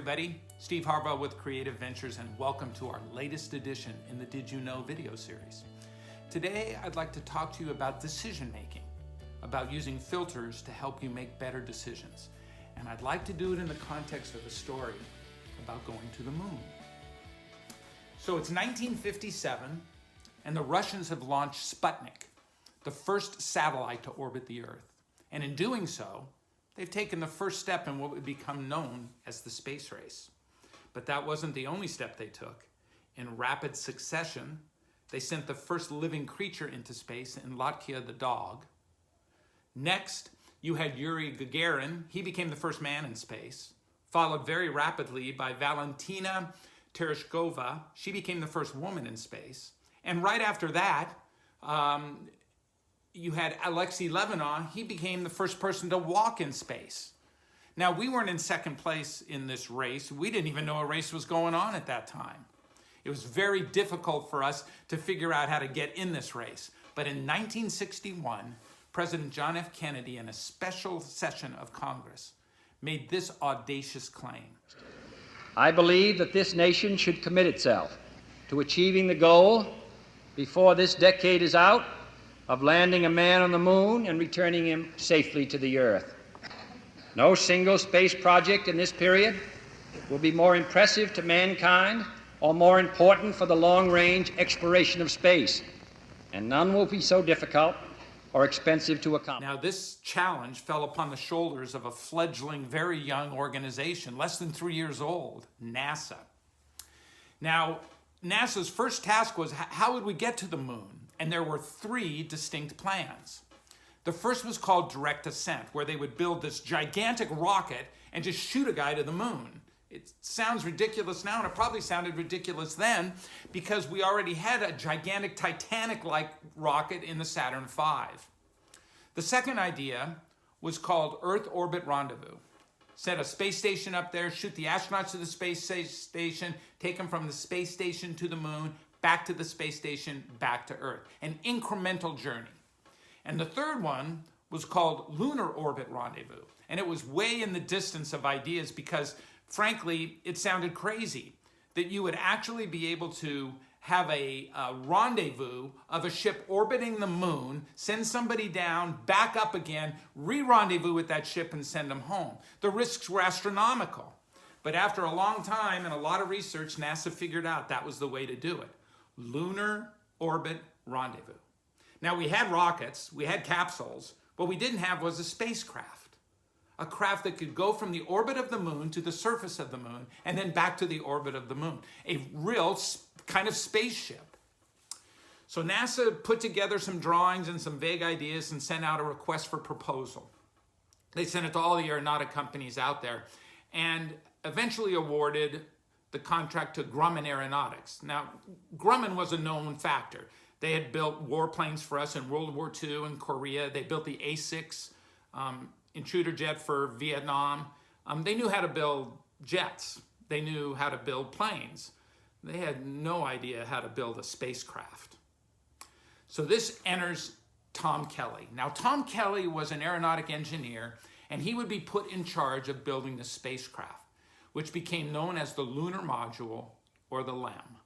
everybody. Steve Harbaugh with Creative Ventures, and welcome to our latest edition in the Did You Know video series. Today, I'd like to talk to you about decision making, about using filters to help you make better decisions. And I'd like to do it in the context of a story about going to the moon. So it's 1957, and the Russians have launched Sputnik, the first satellite to orbit the Earth. And in doing so, they've taken the first step in what would become known as the space race. But that wasn't the only step they took. In rapid succession, they sent the first living creature into space in Latvia the dog. Next, you had Yuri Gagarin. He became the first man in space, followed very rapidly by Valentina Tereshkova. She became the first woman in space. And right after that, you had Alexei Levinov. He became the first person to walk in space. Now, we weren't in second place in this race. We didn't even know a race was going on at that time. It was very difficult for us to figure out how to get in this race. But in 1961, President John F. Kennedy, in a special session of Congress, made this audacious claim. I believe that this nation should commit itself to achieving the goal before this decade is out of landing a man on the moon and returning him safely to the Earth. No single space project in this period will be more impressive to mankind or more important for the long-range exploration of space, and none will be so difficult or expensive to accomplish. Now, this challenge fell upon the shoulders of a fledgling, very young organization, less than 3 years old, NASA. Now, NASA's first task was, how would we get to the moon? And there were three distinct plans. The first was called direct ascent, where they would build this gigantic rocket and just shoot a guy to the moon. It sounds ridiculous now, and it probably sounded ridiculous then, because we already had a gigantic Titanic-like rocket in the Saturn V. The second idea was called Earth Orbit Rendezvous. Set a space station up there, shoot the astronauts to the space station, take them from the space station to the moon, back to the space station, back to Earth. An incremental journey. And the third one was called Lunar Orbit Rendezvous. And it was way in the distance of ideas because, frankly, it sounded crazy that you would actually be able to have a rendezvous of a ship orbiting the moon, send somebody down, back up again, re-rendezvous with that ship and send them home. The risks were astronomical. But after a long time and a lot of research, NASA figured out that was the way to do it. Lunar Orbit Rendezvous. Now, we had rockets, we had capsules. What we didn't have was a spacecraft. A craft that could go from the orbit of the moon to the surface of the moon and then back to the orbit of the moon. A real kind of spaceship. So NASA put together some drawings and some vague ideas and sent out a request for proposal. They sent it to all the aeronautic companies out there and eventually awarded the contract to Grumman Aeronautics. Now, Grumman was a known factor. They had built warplanes for us in World War II in Korea. They built the A-6 intruder jet for Vietnam. They knew how to build jets. They knew how to build planes. They had no idea how to build a spacecraft. So this enters Tom Kelley. Now, Tom Kelley was an aeronautic engineer, and he would be put in charge of building the spacecraft, which became known as the Lunar Module, or the LEM.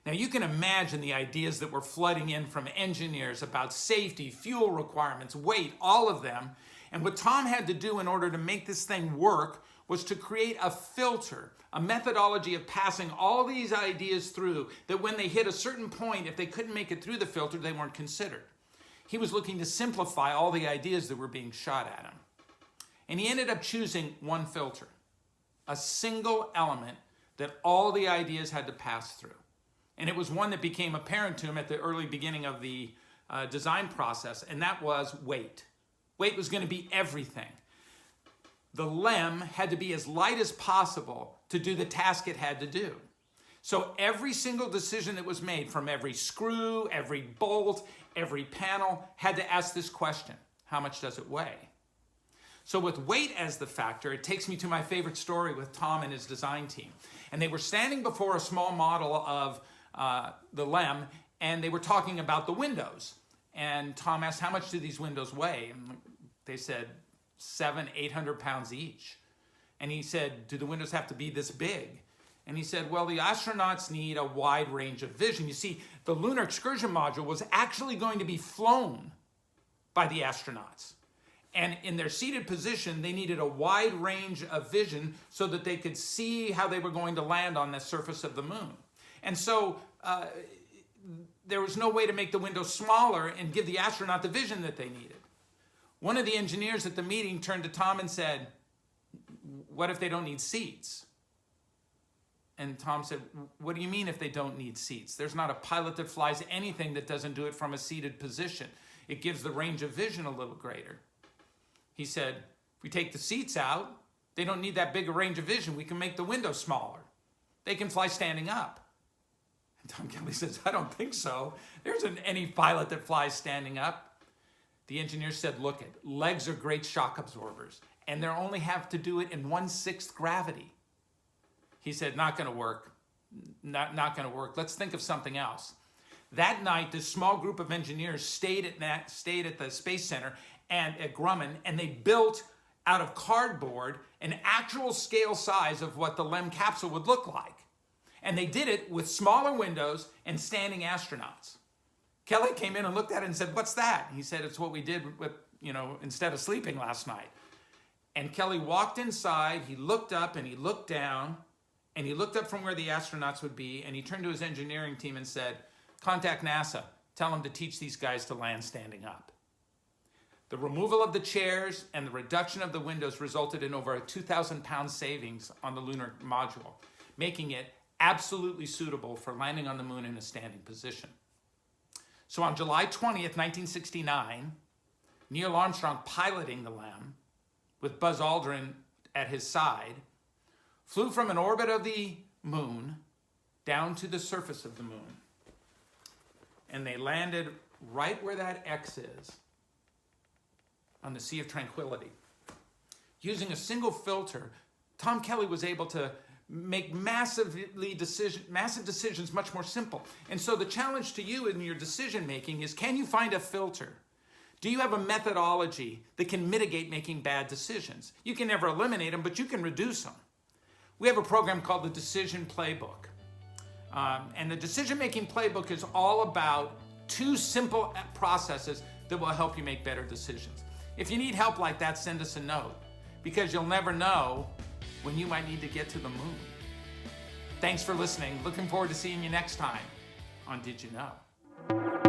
Now, you can imagine the ideas that were flooding in from engineers about safety, fuel requirements, weight, all of them. And what Tom had to do in order to make this thing work was to create a filter, a methodology of passing all these ideas through, that when they hit a certain point, if they couldn't make it through the filter, they weren't considered. He was looking to simplify all the ideas that were being shot at him. And he ended up choosing one filter, a single element that all the ideas had to pass through. And it was one that became apparent to him at the early beginning of the design process, and that was weight. Weight was going to be everything. The LEM had to be as light as possible to do the task it had to do. So every single decision that was made, from every screw, every bolt, every panel, had to ask this question: how much does it weigh? So with weight as the factor, it takes me to my favorite story with Tom and his design team. And they were standing before a small model of the LEM, and they were talking about the windows. And Tom asked, how much do these windows weigh? And they said 700-800 pounds each. And he said, do the windows have to be this big? And he said, well, the astronauts need a wide range of vision. You see, the lunar excursion module was actually going to be flown by the astronauts. And in their seated position, they needed a wide range of vision so that they could see how they were going to land on the surface of the moon. And so there was no way to make the window smaller and give the astronaut the vision that they needed. One of the engineers at the meeting turned to Tom and said, what if they don't need seats? And Tom said, what do you mean if they don't need seats? There's not a pilot that flies anything that doesn't do it from a seated position. It gives the range of vision a little greater. He said, if we take the seats out, they don't need that big a range of vision. We can make the window smaller. They can fly standing up. And Tom Kelley says, I don't think so. There isn't any pilot that flies standing up. The engineer said, look, legs are great shock absorbers, and they only have to do it in 1/6 gravity. He said, not going to work. Not going to work. Let's think of something else. That night, this small group of engineers stayed at the Space Center and at Grumman, and they built out of cardboard an actual scale size of what the LEM capsule would look like. And they did it with smaller windows and standing astronauts. Kelley came in and looked at it and said, what's that? He said, it's what we did with, instead of sleeping last night. And Kelley walked inside, he looked up and he looked down, and he looked up from where the astronauts would be, and he turned to his engineering team and said, contact NASA, tell them to teach these guys to land standing up. The removal of the chairs and the reduction of the windows resulted in over a 2,000-pound savings on the lunar module, making it absolutely suitable for landing on the moon in a standing position. So on July 20th, 1969, Neil Armstrong, piloting the LEM with Buzz Aldrin at his side, flew from an orbit of the moon down to the surface of the moon. And they landed right where that X is, on the Sea of Tranquility. Using a single filter, Tom Kelley was able to make massive decisions much more simple. And so the challenge to you in your decision making is, can you find a filter? Do you have a methodology that can mitigate making bad decisions? You can never eliminate them, but you can reduce them. We have a program called the Decision Playbook. And the decision-making playbook is all about 2 simple processes that will help you make better decisions. If you need help like that, send us a note, because you'll never know when you might need to get to the moon. Thanks for listening. Looking forward to seeing you next time on Did You Know?